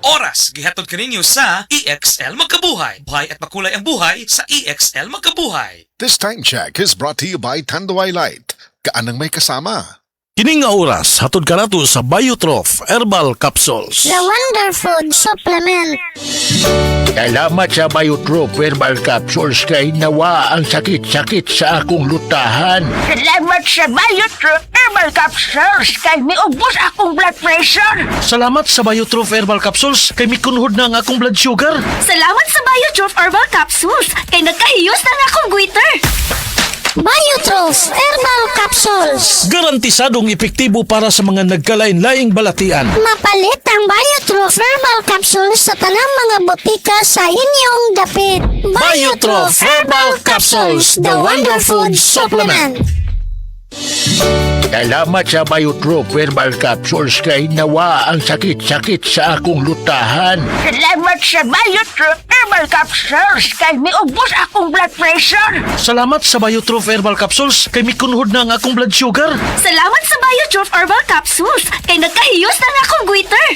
oras gihatod kaninyo sa EXL Magkabuhay. Buhay at makulay ang buhay sa EXL Magkabuhay. This time check is brought to you by Tanduay Light. Kaanang may kasama. Kining nga oras, hatod ka nato sa Biotrof Herbal Capsules. The Wonder Food Supplement. Salamat sa Biotrof Herbal Capsules kay nawa ang sakit-sakit sa akong lutahan. Salamat sa Biotrof Herbal Capsules kay miubos akong blood pressure. Salamat sa Biotrof Herbal Capsules kay mikunhod na ang akong blood sugar. Salamat sa Biotrof Herbal Capsules kay nagkahiyos na akong goiter. Biotrof Herbal Capsules. Garantisadong epektibo para sa mga nagkalain-laing balatian. Mapalit ang Biotrof Herbal Capsules sa tanang mga botika sa inyong dapit. Biotrof Herbal Capsules, the Wonder Food Supplement. Salamat sa Biotrof Herbal Capsules kay nawa ang sakit-sakit sa akong lutahan. Salamat sa Biotrof Herbal Capsules kay miubos akong blood pressure. Salamat sa Biotrof Herbal Capsules kay mikunhod na ang akong blood sugar. Salamat sa Biotrof Herbal Capsules kay nagkahiyos na akong goiter.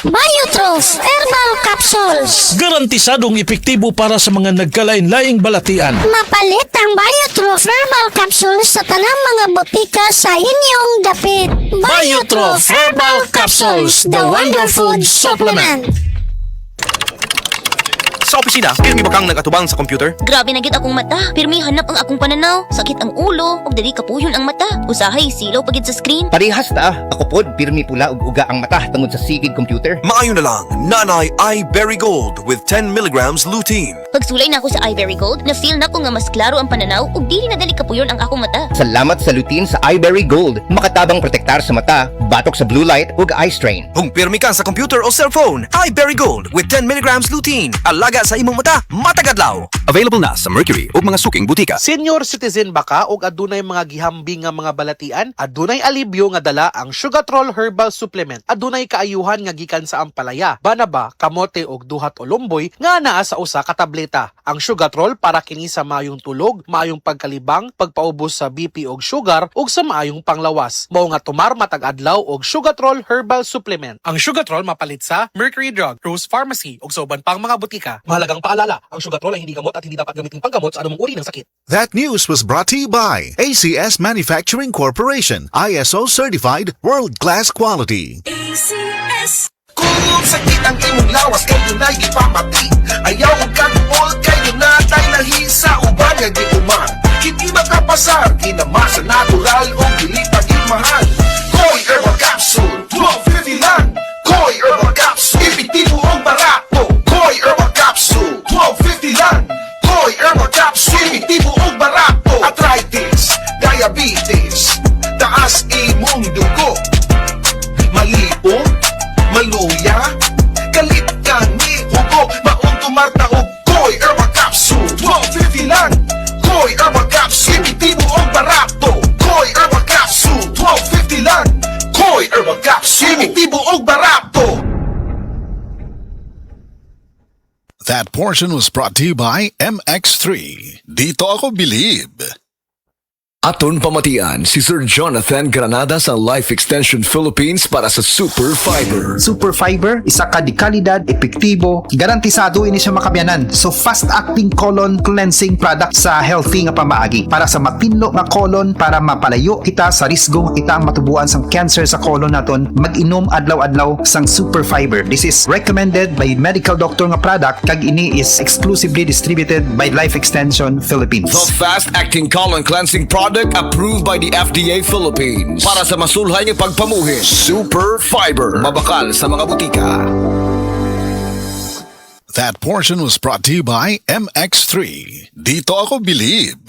Biotrof Herbal Capsules. Garantisadong epektibo para sa mga nagkalain-laing balatian. Mapalit ang Biotrof Herbal Capsules sa tanang mga botika sa inyong dapit. Biotrof Herbal Capsules, the Wonder Food Supplement. Sa opisina, pirmi ba kang nagatubang sa computer? Grabe na gyud akong mata. Pirmi hanap ang akong pananaw. Sakit ang ulo, ug dili kapuyon ang mata. Usahay silaw pagid sa screen. Parehas ta, ako pod pirmi pula ug uga ang mata tungod sa sigid computer. Maayo na lang, Nanay iBerry Gold with 10 milligrams lutein. Pagsulay na ako sa iBerry Gold, na-feel na ko nga mas klaro ang pananaw ug dili na dali kapuyon ang akong mata. Salamat sa lutein sa iBerry Gold. Makatabang protektar sa mata, batok sa blue light ug eye strain. Kung pirmi ka sa computer o cellphone, iBerry Gold with 10 milligrams lutein. Alaga sa imong mata, matagadlaw. Available na sa Mercury ug mga suking butika. Senior citizen ba ka o adunay mga gihambing nga mga balatian? Adunay alibyo nga dala ang Sugatrol Herbal Supplement. Adunay kaayuhan nga gikan sa ampalaya, banaba, kamote og duhat o lumboy nga naa sa usa ka tableta. Ang Sugatrol para kini sa maayong tulog, maayong pagkalibang, pagpaubos sa BP og sugar ug sa maayong panglawas. Mao nga tumar matag adlaw og Sugatrol Herbal Supplement. Ang Sugatrol mapalit sa Mercury Drug, Rose Pharmacy ug sa uban pang mga butika. Mahalagang paalala, ang Sugatrol ay hindi gamot at hindi dapat gamitin panggamot sa anumang uri ng sakit. That news was brought to you by ACS Manufacturing Corporation. ISO certified world-class quality. Kung sakit ang imong lawas, kayo na'y ipapati. Ayaw ang kaguol, kayo na tayo lahi sa uban nga gituman. Hindi makapasar, kinamasa natural o dili pag-imahal. Koy Herbal Capsule, 12.50 lang. Koy Herbal Capsule, epektibo ang barato. Koy Herbal Capsule, 12.50 lang. Koy Herbal Capsule, epektibo ang barato. Arthritis, diabetes, taas imong dugo, maliong, maluya, galit ka ni Hugo, maong tumarta og Koy Herbal Capsule, 12.50 lang. Koy Herbal Capsule, epektibo ang barato. Koy Herbal Capsule, 12.50 lang. Koy Herbal Capsule, epektibo ang barato. That portion was brought to you by MX3. Dito ako believe. Aton pamatian si Sir Jonathan Granada sa Life Extension Philippines para sa Super Fiber. Super Fiber, isa ka di kalidad, epektibo, garantisado ini siya makabiyanan. So fast-acting colon cleansing product sa healthy nga pamaagi para sa mapinlo nga colon para mapalayo kita sa risgo kita matubuan sang cancer sa colon naton. Mag-inom adlaw-adlaw sang Super Fiber. This is recommended by medical doctor nga product kag ini is exclusively distributed by Life Extension Philippines. The fast-acting colon cleansing product approved by the FDA Philippines para sa masulhay ng pagpamuhin. Super Fiber, mabakal sa mga butika. That portion was brought to you by MX3. Dito ako believe.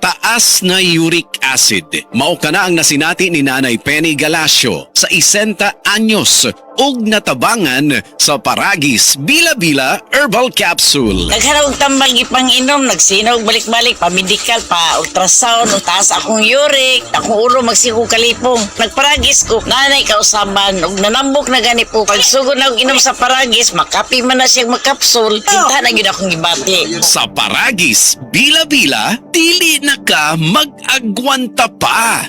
Taas na uric acid. Mao kana ang nasinati ni Nanay Penny Galasio sa 60 anyos ug natabangan sa Paragis Bila-Bila Herbal Capsule. Naghanap og tambal gipang-inom, nagsinaw balik-balik, pa-medical, pa-ultrasound, utaas akong uric, akong ulo magsigo kalipong. Nagparagis ko, nanay kausaban, ug nanambok na gani po. Pagsugod na og inom sa Paragis, makapi man na siyang magkapsul, kinta na gyud akong gibati. Sa Paragis Bila-Bila, dili na ka mag-agwanta pa.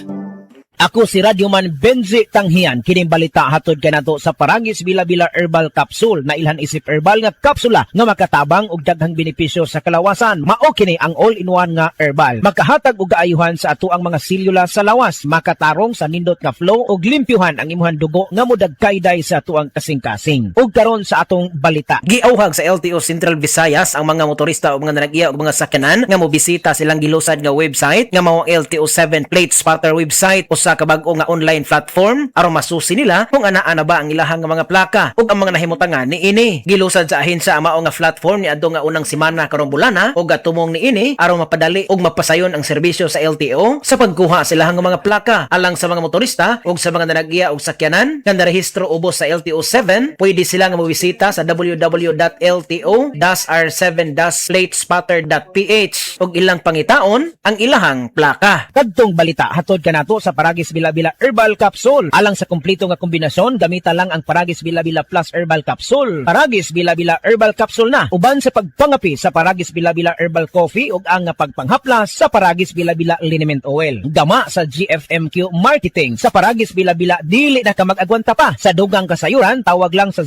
Ako si Radyoman Benji Tanghian. Kining balita hatod kanato sa Paragis Bila-Bila Herbal Capsule na ilhan isip herbal nga kapsula nga makatabang og daghang benepisyo sa kalawasan. Mao kini ang all-in-one nga herbal. Makahatag og kaayuhan sa ato ang mga selula sa lawas, makatarong sa nindot nga flow og limpyuhan ang imuhang dugo nga modagkayday sa tuang kasing-kasing. Ug karon sa atong balita. Giauhag sa LTO Central Visayas ang mga motorista o mga nanag-iya o mga sakyanan nga mobisita silang gilusad nga website nga mao LTO 7 Plate Spotter website usa ka bag-o nga online platform aron masusi nila kung anaa na ba ang ilahang mga plaka ug ang mga nahimutangan niini. Gilusad sa ahensya mao nga platform ni adto nga unang semana karong bulana ug gatumong niini aron mapadali ug mapasayon ang serbisyo sa LTO sa pagkuha sa ilahang mga plaka alang sa mga motorista ug sa mga nanag-iya og sakyanan nga narehistro ubos sa LTO 7. Pwede sila nga mobisita sa www.lto-r7-platespotter.ph ug ilang pangitaon ang ilahang plaka. Kadtong balita hatod kanato sa Paragis Bila-Bila Herbal Capsule. Alang sa kumpleto nga kombinasyon, gamita lang ang Paragis Bila-Bila Plus Herbal Capsule. Paragis Bila-Bila Herbal Capsule na uban sa pagpangapi sa Paragis Bila-Bila Herbal Coffee ug ang pagpanghaplas sa Paragis Bila-Bila Liniment Oil. Gama sa GFMQ Marketing sa Paragis Bila-Bila dili na ka mag-agwanta pa. Sa dugang kasayuran, tawag lang sa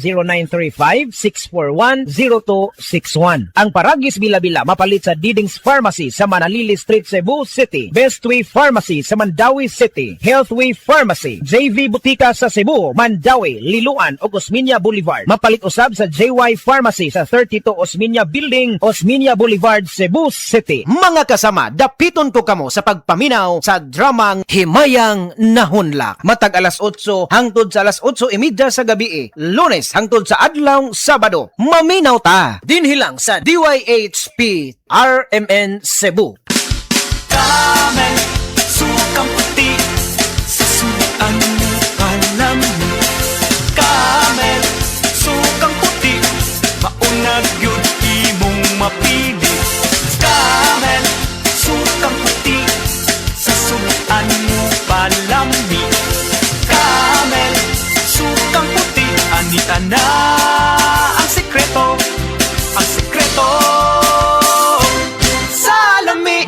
0935-641-0261. Ang Paragis Bila-Bila mapalit sa Didings Pharmacy sa Manalili Street, Cebu City, Bestway Pharmacy sa Mandawi City, Healthway Pharmacy, JV Butika sa Cebu, Mandawi, Liloan ug Osmeña Boulevard. Mapalit usab sa JY Pharmacy sa 32 Osmeña Building, Osmeña Boulevard, Cebu City. Mga kasama, dapiton ko kamo sa pagpaminaw sa dramang Himayang Nahunla. Matag alas 8 hangtod sa alas 8:30 sa gabi, Lunes hangtod sa adlaw Sabado. Maminaw ta dinhi lang sa DYHP RMN Cebu. Camel, sukang puti, sa sudan mo alam. Camel, sukang puti, maunag yun imong mapili. Camel, sukang puti, sa sudan mo palami. Camel, sukang puti, anita na ang sekreto, ang sekreto. Salami!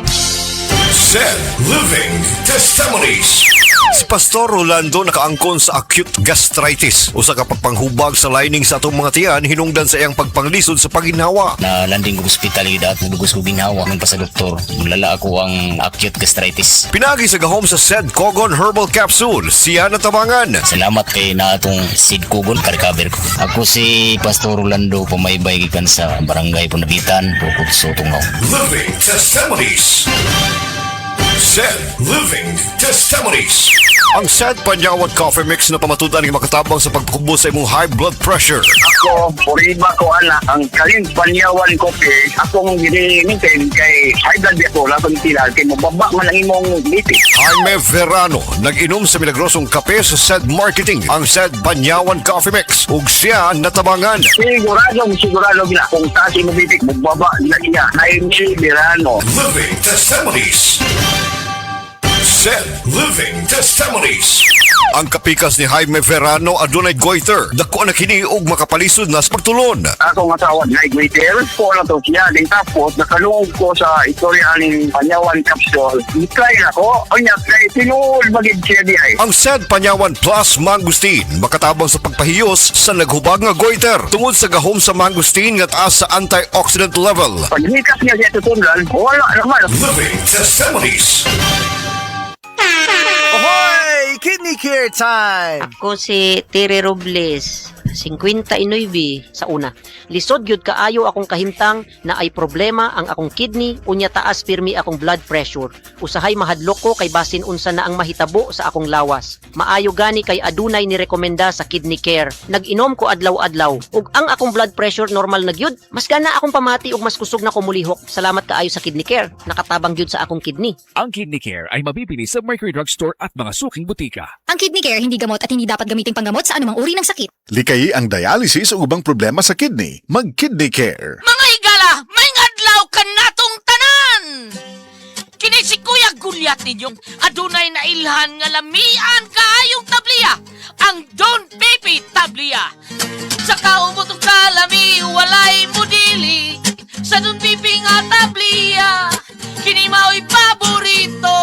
Said Living Testimonies. Si Pastor Rolando nakaangkon sa acute gastritis. Usa ka pagpanghubag sa lining sa atong mga tiyan hinungdan sa iyang pagpanglisod sa paginawa. Na landing ko ospitalidad, nagugos ko ginawa ng pa sa doktor. Mulala ako ang acute gastritis. Pinagi sa gahom sa Said Kogon Herbal Capsule, siya natabangan. Salamat kay na atong Sid Kogon ka-recover ko. Ako si Pastor Rolando, pumaybay gikan sa Barangay Punabitan, Bukod Sotungaw. Living Testimonies. Said Living Testimonies. Ang Sad Panyawan Coffee Mix na pamatudan ng makatabang sa pagpakubos sa imong high blood pressure. Ako, puriba ko ana, ang Kaling Panyawan Coffee, akong ginimitin kay high blood ako, lakong tilal, kay mababa man ang imong litis. Jaime Verano, nag-inom sa milagrosong kape sa Sad Marketing, ang Sad Panyawan Coffee Mix, ug siya natabangan. Sigurado gina, kung tasi mo bitik, magbaba na niya, Jaime Verano. Living Testimonies. Said Living Testimonies. Ang kapikas ni Jaime Verano adunay goiter. Dako na kini og makapalisod na sa pagtulon. Ako nga tawag na goiter ko na to siya. Din tapos nakalungog ko sa istorya ng Panyawan Capsule. I-try na ko. Anya kay tinuol magid siya di ay. Ang Sad Panyawan Plus Mangustin makatabang sa pagpahiyos sa naghubag nga goiter tungod sa gahom sa mangustin nga taas sa antioxidant level. Paghikas niya siya tutunlan, wala naman. Living Testimonies. Ahoy! Kidney Care Time! Ako si Tere Robles, 59 sa una. Lisod gyud kaayo akong kahimtang na ay problema ang akong kidney unya taas pirmi akong blood pressure. Usahay mahadlok ko kay basin unsa na ang mahitabo sa akong lawas. Maayo gani kay adunay ni rekomenda sa Kidney Care. Nag-inom ko adlaw-adlaw ug ang akong blood pressure normal na gyud. Mas gana akong pamati ug mas kusog na ko mulihok. Salamat kaayo sa Kidney Care. Nakatabang gyud sa akong kidney. Ang Kidney Care ay mabibili sa Mercury Drugstore at mga suking butika. Ang Kidney Care hindi gamot at hindi dapat gamiting panggamot sa anumang uri ng sakit. Likay ang dialysis o ubang problema sa kidney. Mag-Kidney Care. Mga higala, may adlaw ka natong tanan! Kini si Kuya Gulyat ninyong adunay na ilhan nga lamian kaayong tabliya, ang Don Baby Tabliya. Sa kaumutong kalami, walay mudili, sa Don Baby nga tabliya, kini mao'y paborito.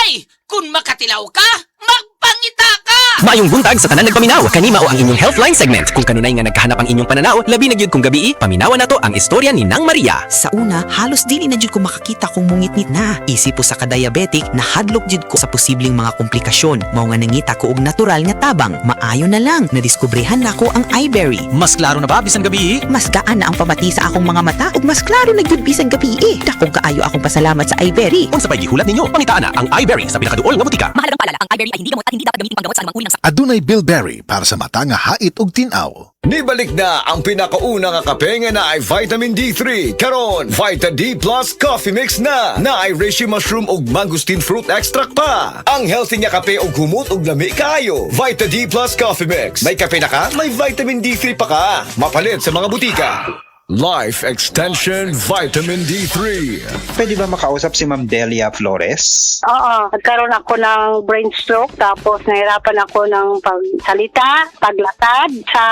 Ay! Kung makatilaw ka, magpangita ka! Maayong buntag sa tanan nagpaminaw, kanima o ang inyong Healthline segment. Kung kanunay nga nagkahanap ang inyong pananaw, labi na gyud kung gabi, paminawan nato ang istorya ni Nang Maria. Sa una, halos dili na jud ko makakita kung mungit-ngit na. Isip po sa ka-diabetic, nahadlok jud ko sa posibleng mga komplikasyon. Mao nga nangita ko og natural nga tabang. Maayo na lang, nadiskubrehan na ko ang iBerry. Mas klaro na ba bisan gabi? Mas gaan na ang pamati sa akong mga mata ug mas klaro na gyud bisan gabi. Dakong kaayo akong pasalamat sa iBerry. Unsa pay gihulat ninyo? Pangitaan na ang iBerry sa pinakaduol nga butika. Mahalagang paalala, ang iBerry ay hindi gamot at hindi dapat gamitin panggamot sa anumang uri ng sakit. Adunay bilberry para sa mata nga hait ug tin-aw. Nibalik na ang pinakauna nga kape nga na ay vitamin D3. Karon, Vita D Plus Coffee Mix na ay reishi mushroom ug mangosteen fruit extract pa. Ang healthy nga kape ug humot ug lami kaayo. Vita D Plus Coffee Mix. May kape na ka, may vitamin D3 pa ka. Mapalit sa mga butika. Life Extension Vitamin D3. Pwede ba makausap si Ma'am Delia Flores? Oo, nagkaroon ako ng brain stroke tapos nahirapan ako ng pagsalita, paglakad. Sa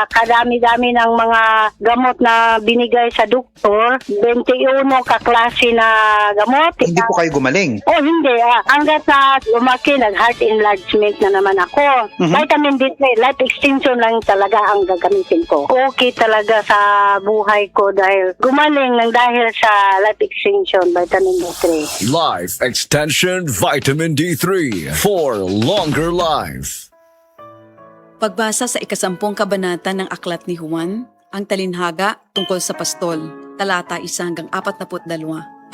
kadami-dami ng mga gamot na binigay sa doktor, 21 kaklase na gamot. Hindi po kayo gumaling? Oh, hindi. Hanggat na lumaki, nag-heart enlargement na naman ako. Vitamin D3, life extension lang talaga ang gagamitin ko. Okay talaga sa buhay ko dahil gumaling ng dahil sa life extension vitamin D3. Life Extension Vitamin D3 for longer life. Pagbasa sa 10 kabanata ng Aklat ni Juan, ang talinhaga tungkol sa pastol, talata 1-42.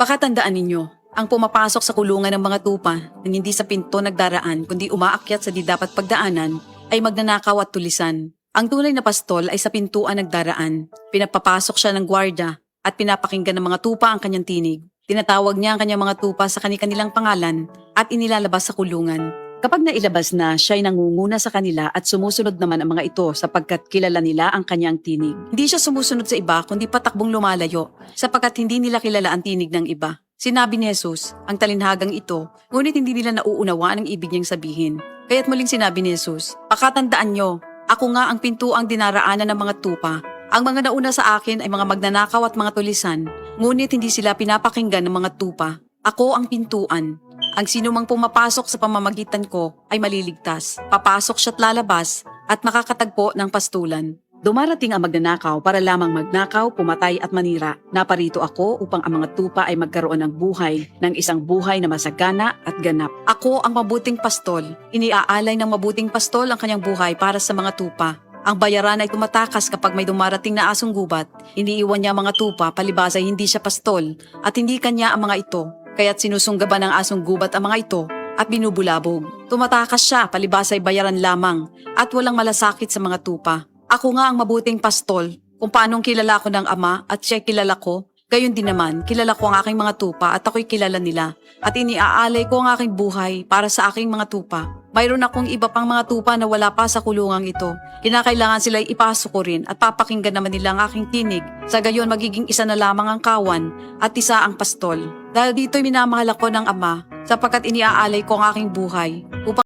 Pakatandaan ninyo, ang pumapasok sa kulungan ng mga tupa nang hindi sa pinto nagdaraan kundi umaakyat sa di dapat pagdaanan ay magnanakaw at tulisan. Ang tunay na pastol ay sa pintuan nagdaraan. Pinapapasok siya ng gwardya at pinapakinggan ng mga tupa ang kanyang tinig. Tinatawag niya ang kanyang mga tupa sa kanilang pangalan at inilalabas sa kulungan. Kapag nailabas na, siya ay nangunguna sa kanila at sumusunod naman ang mga ito sapagkat kilala nila ang kanyang tinig. Hindi siya sumusunod sa iba kundi patakbong lumalayo sapagkat hindi nila kilala ang tinig ng iba. Sinabi ni Jesus, ang talinhagang ito, ngunit hindi nila nauunawaan ang ibig niyang sabihin. Kaya't muling sinabi ni Jesus, pakatandaan niyo, ako nga ang pintuang dinaraanan ng mga tupa. Ang mga nauna sa akin ay mga magnanakaw at mga tulisan, ngunit hindi sila pinapakinggan ng mga tupa. Ako ang pintuan. Ang sino mang pumapasok sa pamamagitan ko ay maliligtas. Papasok siya't lalabas at makakatagpo ng pastulan. Dumarating ang magnanakaw para lamang magnakaw, pumatay at manira. Naparito ako upang ang mga tupa ay magkaroon ng buhay, ng isang buhay na masagana at ganap. Ako ang mabuting pastol. Iniaalay ng mabuting pastol ang kanyang buhay para sa mga tupa. Ang bayaran ay tumatakas kapag may dumarating na asong gubat. Iniiwan niya ang mga tupa, palibas ay hindi siya pastol at hindi kanya ang mga ito. Kaya't sinusunggaban ng asong gubat ang mga ito at binubulabog. Tumatakas siya, palibas ay bayaran lamang at walang malasakit sa mga tupa. Ako nga ang mabuting pastol, kung paanong kilala ko ng Ama at siya kilala ko, gayon din naman, kilala ko ang aking mga tupa at ako'y kilala nila. At iniaalay ko ang aking buhay para sa aking mga tupa. Mayroon akong iba pang mga tupa na wala pa sa kulungang ito. Kinakailangan sila'y ipasok ko rin at papakinggan naman nila ang aking tinig. Sa gayon magiging isa na lamang ang kawan at isa ang pastol. Dahil dito'y minamahal ako ng Ama sapagkat iniaalay ko ang aking buhay upang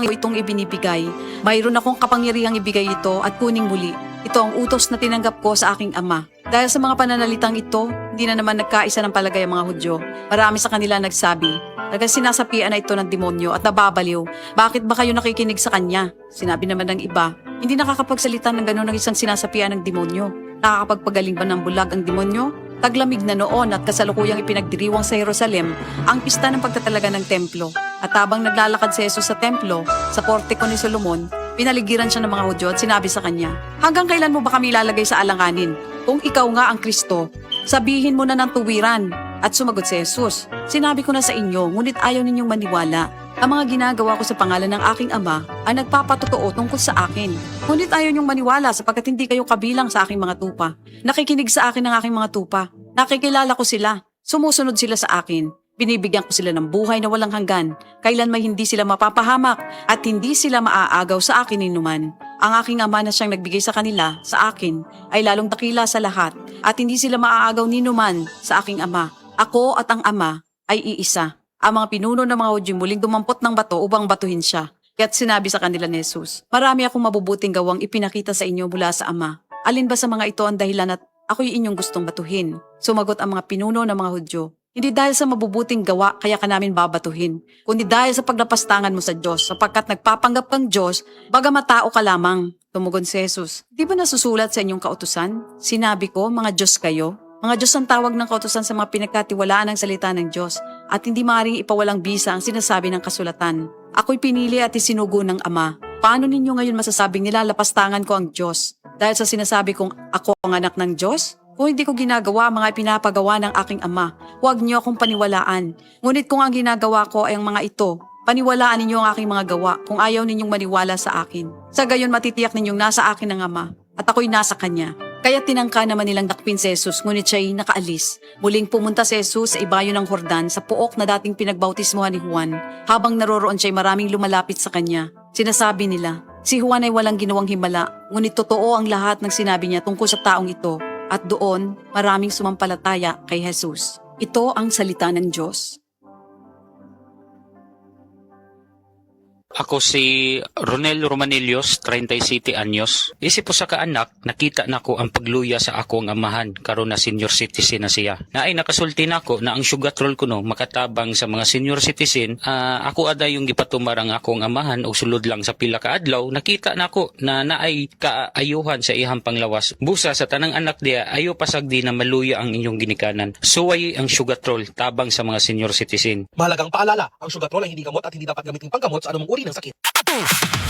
itong ibinibigay. Mayroon akong kapangyarihang ibigay ito at kuning muli. Ito ang utos na tinanggap ko sa aking Ama. Dahil sa mga pananalitang ito, hindi na naman nagkaisa ng palagay ang mga Hudyo. Marami sa kanila nagsabi, sinasapian na ito ng demonyo at nababaliw. Bakit ba kayo nakikinig sa kanya? Sinabi naman ng iba, hindi nakakapagsalita ng gano'n ng isang sinasapian ng demonyo. Nakakapagpagaling ba ng bulag ang demonyo? Taglamig na noon at kasalukuyang ipinagdiriwang sa Jerusalem ang pista ng pagtatalaga ng templo. At habang naglalakad si Jesus sa templo, sa portiko ni Solomon, pinaligiran siya ng mga Hudyo at sinabi sa kanya, hanggang kailan mo ba kami ilalagay sa alanganin? Kung ikaw nga ang Kristo, sabihin mo na ng tuwiran. At sumagot si Jesus, sinabi ko na sa inyo, ngunit ayaw ninyong maniwala. Ang mga ginagawa ko sa pangalan ng aking Ama ay nagpapatotoo tungkol sa akin. Ngunit ayaw niyong maniwala sapagkat hindi kayo kabilang sa aking mga tupa. Nakikinig sa akin ang aking mga tupa. Nakikilala ko sila. Sumusunod sila sa akin. Binibigyan ko sila ng buhay na walang hanggan. Kailan may hindi sila mapapahamak at hindi sila maaagaw sa akin ninuman. Ang aking Ama na siyang nagbigay sa kanila, sa akin, ay lalong dakila sa lahat at hindi sila maaagaw ninuman sa aking Ama. Ako at ang Ama ay iisa. Ang mga pinuno ng mga Hudyo muling dumampot ng bato upang batuhin siya. Kaya't sinabi sa kanila ni Jesus, marami akong mabubuting gawang ipinakita sa inyo mula sa Ama. Alin ba sa mga ito ang dahilan at ako'y inyong gustong batuhin? Sumagot ang mga pinuno ng mga Hudyo, Hindi dahil sa mabubuting gawa kaya ka namin babatuhin, kundi dahil sa paglapastangan mo sa Diyos, sapagkat nagpapanggap kang Diyos, bagamat tao ka lamang. Tumugon si Jesus, di ba nasusulat sa inyong kautusan? Sinabi ko, mga Diyos kayo. Mga Diyos ang tawag ng kautusan sa mga pinagkatiwalaan ng salita ng Diyos, at hindi maaaring ipawalang bisa ang sinasabi ng kasulatan. Ako'y pinili at isinugo ng Ama. Paano ninyo ngayon masasabing nilalapastangan ko ang Diyos? Dahil sa sinasabi kong ako ang anak ng Diyos? Kung hindi ko ginagawa ang mga pinapagawa ng aking Ama, huwag niyo akong paniwalaan. Ngunit kung ang ginagawa ko ay ang mga ito, paniwalaan ninyo ang aking mga gawa kung ayaw ninyong maniwala sa akin. Sa gayon matitiyak ninyong nasa akin ang Ama, at ako'y nasa Kanya. Kaya tinangka naman nilang dakpin si Jesus, ngunit siya'y nakaalis. Muling pumunta si Jesus sa ibayo ng Jordan sa puok na dating pinagbautismohan ni Juan. Habang naroroon siya'y maraming lumalapit sa kanya. Sinasabi nila, si Juan ay walang ginawang himala, ngunit totoo ang lahat ng sinabi niya tungkol sa taong ito. At doon, maraming sumampalataya kay Jesus. Ito ang salita ng Diyos. Ako si Ronel Romanillos, 37 anyos. Isip po sa kaanak, nakita na ko ang pagluya sa akong amahan, karon na senior citizen na siya. Naay nakasulti na ko na ang sugatrol ko no, makatabang sa mga senior citizen, ako ada yung gipatumar ang akong amahan o sulod lang sa pila ka adlaw, nakita na ko na naay kaayuhan sa ihang panglawas. Busa sa tanang anak diya, ayo pasagdi na maluya ang inyong ginikanan. Suway ang sugatrol, tabang sa mga senior citizen. Mahalagang paalala, ang sugatrol ay hindi gamot at hindi dapat gamitin panggamot sa anumang uri ng sakit.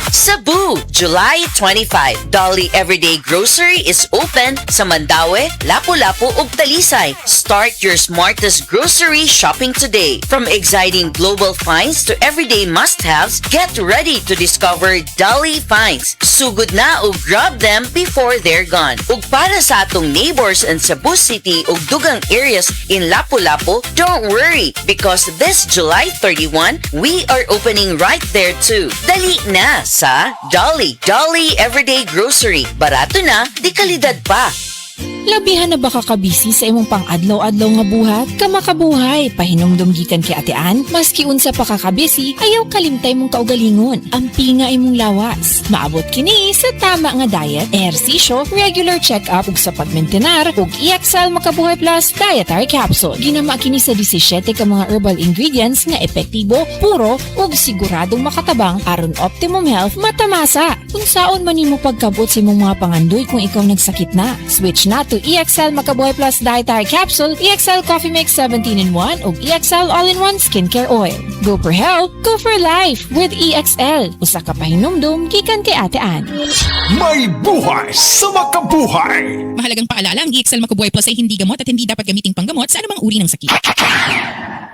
Cebu, July 25. Dolly Everyday Grocery is open sa Mandaue, Lapu-Lapu ug Talisay. Start your smartest grocery shopping today. From exciting global finds to everyday must-haves, get ready to discover Dolly Finds. Sugod na ug grab them before they're gone. Ug para sa atong neighbors in Cebu City ug dugang areas in Lapu-Lapu, don't worry because this July 31, we are opening right there too. Dali na sa Dolly Everyday Grocery. Barato na, di kalidad pa. Labihan na ba kakabisi sa imong pang-adlaw-adlaw nga buhat? Kamakabuhay, pahinumdum gikan kay Ate Ann, maski unsa pa kakabisi, ayaw kalimtay mong kaugalingon. Ampi nga imong lawas. Maabot kini sa tama nga diet, ehersisyo, regular check-up ug sa pagmentenar ug EXL Makabuhay Plus Dietary Capsule. Ginama kini sa 17 ka mga herbal ingredients nga epektibo, puro ug siguradong makatabang aron optimum health matamasa. Kung saon man nimo pagkabot sa imong mga pangandoy kung ikaw nagsakit na, switch na to EXL Makabuhay Plus Dietary Capsule, EXL Coffee Mix 17-in-1 ug EXL All-in-1 Skincare Oil. Go for health, go for life with EXL. Usa ka pahinumdum gikan kay Ate Ann. May buhay sa makabuhay! Mahalagang paalala, ang EXL Makabuhay Plus ay hindi gamot at hindi dapat gamiting panggamot sa anumang uri ng sakit.